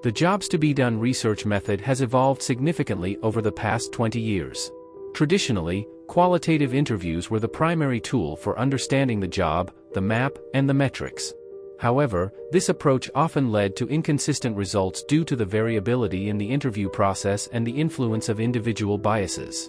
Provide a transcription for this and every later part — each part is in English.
The jobs-to-be-done research method has evolved significantly over the past 20 years. Traditionally, qualitative interviews were the primary tool for understanding the job, the map, and the metrics. However, this approach often led to inconsistent results due to the variability in the interview process and the influence of individual biases.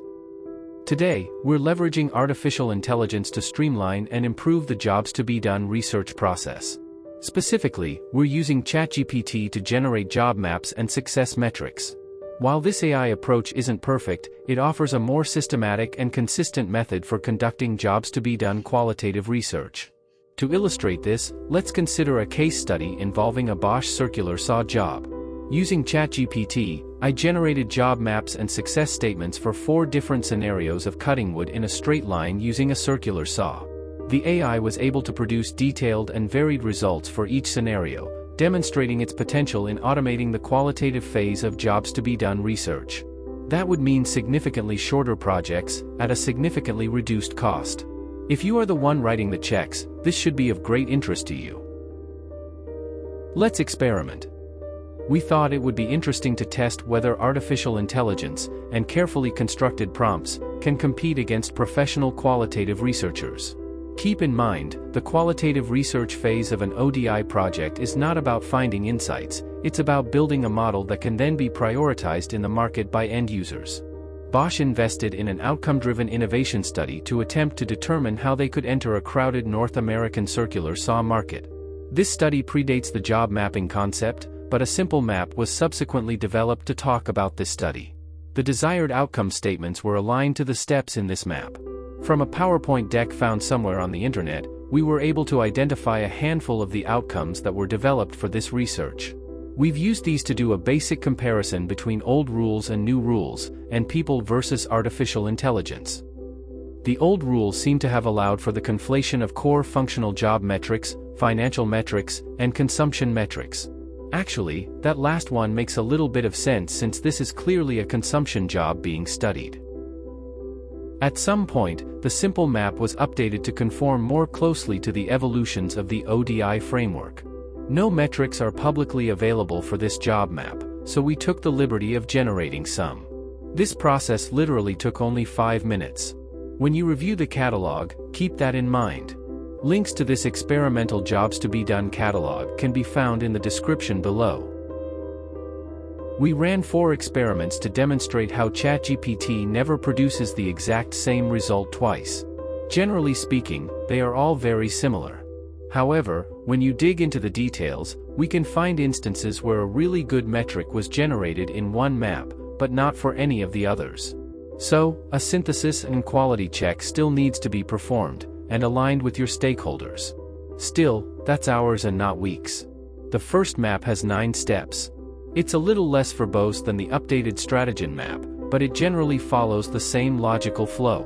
Today, we're leveraging artificial intelligence to streamline and improve the jobs-to-be-done research process. Specifically, we're using ChatGPT to generate job maps and success metrics. While this AI approach isn't perfect, it offers a more systematic and consistent method for conducting jobs-to-be-done qualitative research. To illustrate this, let's consider a case study involving a Bosch circular saw job. Using ChatGPT, I generated job maps and success statements for 4 different scenarios of cutting wood in a straight line using a circular saw. The AI was able to produce detailed and varied results for each scenario, demonstrating its potential in automating the qualitative phase of jobs-to-be-done research. That would mean significantly shorter projects, at a significantly reduced cost. If you are the one writing the checks, this should be of great interest to you. Let's experiment. We thought it would be interesting to test whether artificial intelligence and carefully constructed prompts can compete against professional qualitative researchers. Keep in mind, the qualitative research phase of an ODI project is not about finding insights, it's about building a model that can then be prioritized in the market by end users. Bosch invested in an outcome-driven innovation study to attempt to determine how they could enter a crowded North American circular saw market. This study predates the job mapping concept, but a simple map was subsequently developed to talk about this study. The desired outcome statements were aligned to the steps in this map. From a PowerPoint deck found somewhere on the internet, we were able to identify a handful of the outcomes that were developed for this research. We've used these to do a basic comparison between old rules and new rules, and people versus artificial intelligence. The old rules seem to have allowed for the conflation of core functional job metrics, financial metrics, and consumption metrics. Actually, that last one makes a little bit of sense since this is clearly a consumption job being studied. At some point, the simple map was updated to conform more closely to the evolutions of the ODI framework. No metrics are publicly available for this job map, so we took the liberty of generating some. This process literally took only 5 minutes. When you review the catalog, keep that in mind. Links to this experimental jobs-to-be-done catalog can be found in the description below. We ran 4 experiments to demonstrate how ChatGPT never produces the exact same result twice. Generally speaking, they are all very similar. However, when you dig into the details, we can find instances where a really good metric was generated in one map, but not for any of the others. So, a synthesis and quality check still needs to be performed, and aligned with your stakeholders. Still, that's hours and not weeks. The first map has 9 steps. It's a little less verbose than the updated Stratogen map, but it generally follows the same logical flow.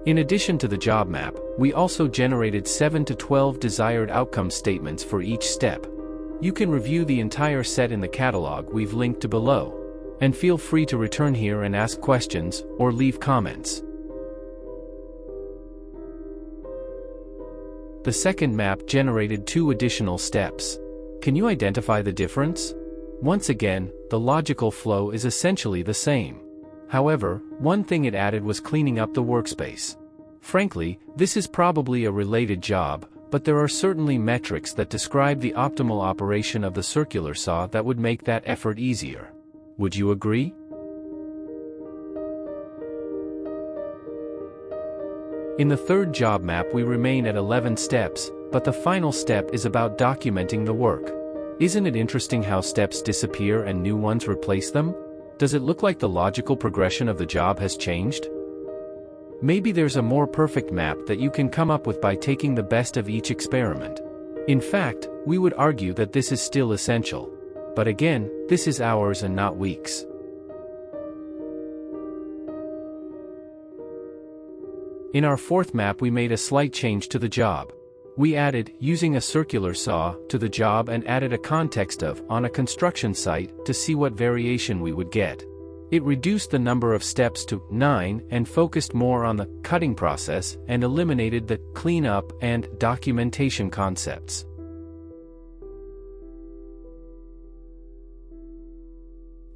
In addition to the job map, we also generated 7 to 12 desired outcome statements for each step. You can review the entire set in the catalog we've linked to below. And feel free to return here and ask questions, or leave comments. The second map generated 2 additional steps. Can you identify the difference? Once again, the logical flow is essentially the same. However, one thing it added was cleaning up the workspace. Frankly, this is probably a related job, but there are certainly metrics that describe the optimal operation of the circular saw that would make that effort easier. Would you agree? In the third job map we remain at 11 steps, but the final step is about documenting the work. Isn't it interesting how steps disappear and new ones replace them? Does it look like the logical progression of the job has changed? Maybe there's a more perfect map that you can come up with by taking the best of each experiment. In fact, we would argue that this is still essential. But again, this is hours and not weeks. In our fourth map we made a slight change to the job. We added, using a circular saw, to the job and added a context of, on a construction site, to see what variation we would get. It reduced the number of steps to 9 and focused more on the cutting process and eliminated the cleanup and documentation concepts.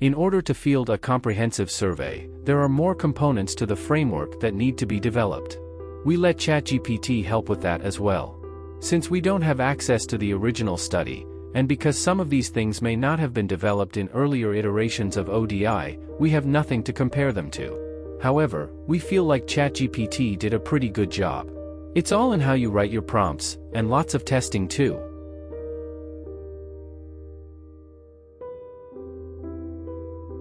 In order to field a comprehensive survey, there are more components to the framework that need to be developed. We let ChatGPT help with that as well. Since we don't have access to the original study, and because some of these things may not have been developed in earlier iterations of ODI, we have nothing to compare them to. However, we feel like ChatGPT did a pretty good job. It's all in how you write your prompts, and lots of testing too.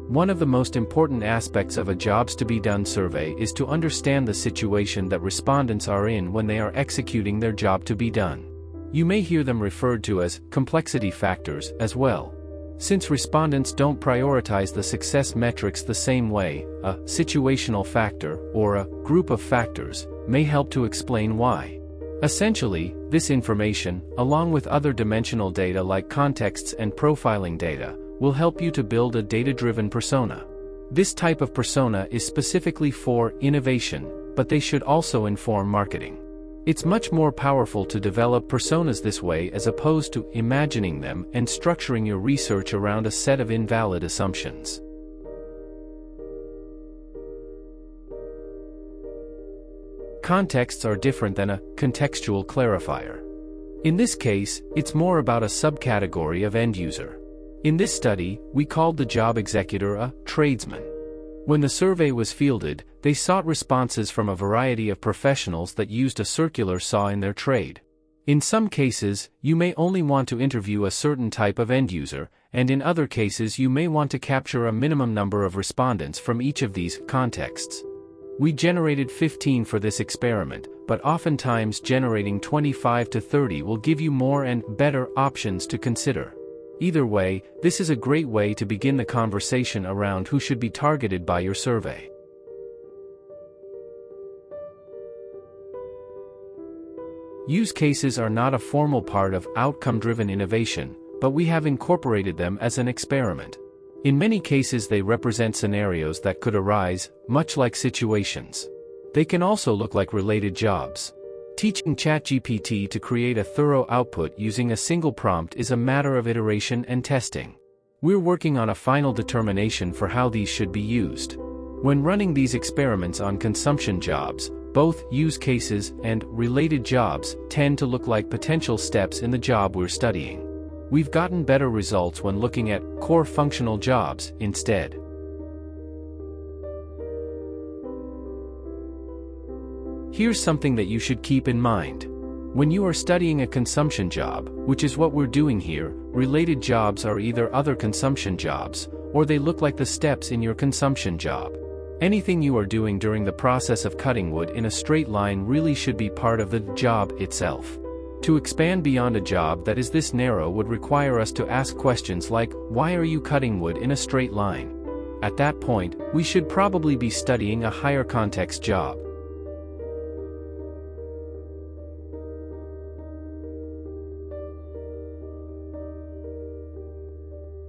One of the most important aspects of a jobs to be done survey is to understand the situation that respondents are in when they are executing their job to be done. You may hear them referred to as complexity factors as well. Since respondents don't prioritize the success metrics the same way, a situational factor or a group of factors may help to explain why. Essentially, this information, along with other dimensional data like contexts and profiling data, will help you to build a data-driven persona. This type of persona is specifically for innovation, but they should also inform marketing. It's much more powerful to develop personas this way as opposed to imagining them and structuring your research around a set of invalid assumptions. Contexts are different than a contextual clarifier. In this case, it's more about a subcategory of end user. In this study, we called the job executor a tradesman. When the survey was fielded, they sought responses from a variety of professionals that used a circular saw in their trade. In some cases, you may only want to interview a certain type of end user, and in other cases you may want to capture a minimum number of respondents from each of these contexts. We generated 15 for this experiment, but oftentimes generating 25 to 30 will give you more and better options to consider. Either way, this is a great way to begin the conversation around who should be targeted by your survey. Use cases are not a formal part of outcome-driven innovation, but we have incorporated them as an experiment. In many cases they represent scenarios that could arise, much like situations. They can also look like related jobs. Teaching ChatGPT to create a thorough output using a single prompt is a matter of iteration and testing. We're working on a final determination for how these should be used. When running these experiments on consumption jobs, both use cases and related jobs tend to look like potential steps in the job we're studying. We've gotten better results when looking at core functional jobs instead. Here's something that you should keep in mind. When you are studying a consumption job, which is what we're doing here, related jobs are either other consumption jobs, or they look like the steps in your consumption job. Anything you are doing during the process of cutting wood in a straight line really should be part of the job itself. To expand beyond a job that is this narrow would require us to ask questions like, why are you cutting wood in a straight line? At that point, we should probably be studying a higher context job.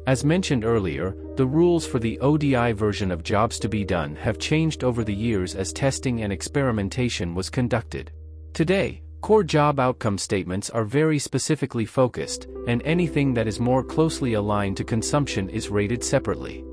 As mentioned earlier, the rules for the ODI version of jobs to be done have changed over the years as testing and experimentation was conducted. Today, core job outcome statements are very specifically focused, and anything that is more closely aligned to consumption is rated separately.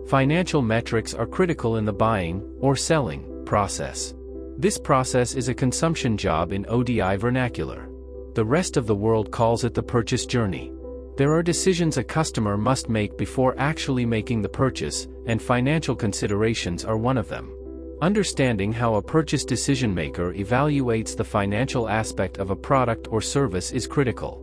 Financial metrics are critical in the buying, or selling, process. This process is a consumption job in ODI vernacular. The rest of the world calls it the purchase journey. There are decisions a customer must make before actually making the purchase, and financial considerations are one of them. Understanding how a purchase decision maker evaluates the financial aspect of a product or service is critical.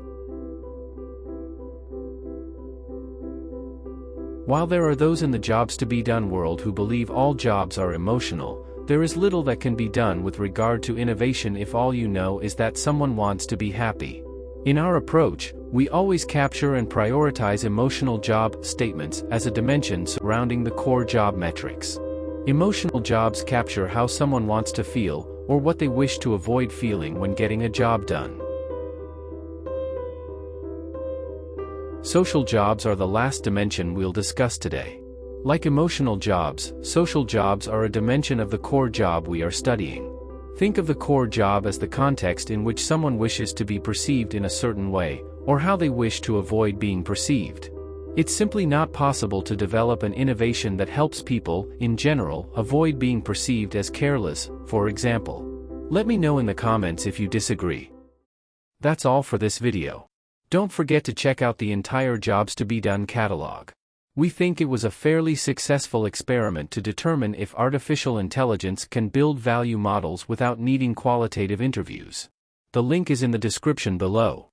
While there are those in the jobs to be done world who believe all jobs are emotional, there is little that can be done with regard to innovation if all you know is that someone wants to be happy. In our approach, we always capture and prioritize emotional job statements as a dimension surrounding the core job metrics. Emotional jobs capture how someone wants to feel, or what they wish to avoid feeling when getting a job done. Social jobs are the last dimension we'll discuss today. Like emotional jobs, social jobs are a dimension of the core job we are studying. Think of the core job as the context in which someone wishes to be perceived in a certain way, or how they wish to avoid being perceived. It's simply not possible to develop an innovation that helps people, in general, avoid being perceived as careless, for example. Let me know in the comments if you disagree. That's all for this video. Don't forget to check out the entire Jobs to be Done catalog. We think it was a fairly successful experiment to determine if artificial intelligence can build value models without needing qualitative interviews. The link is in the description below.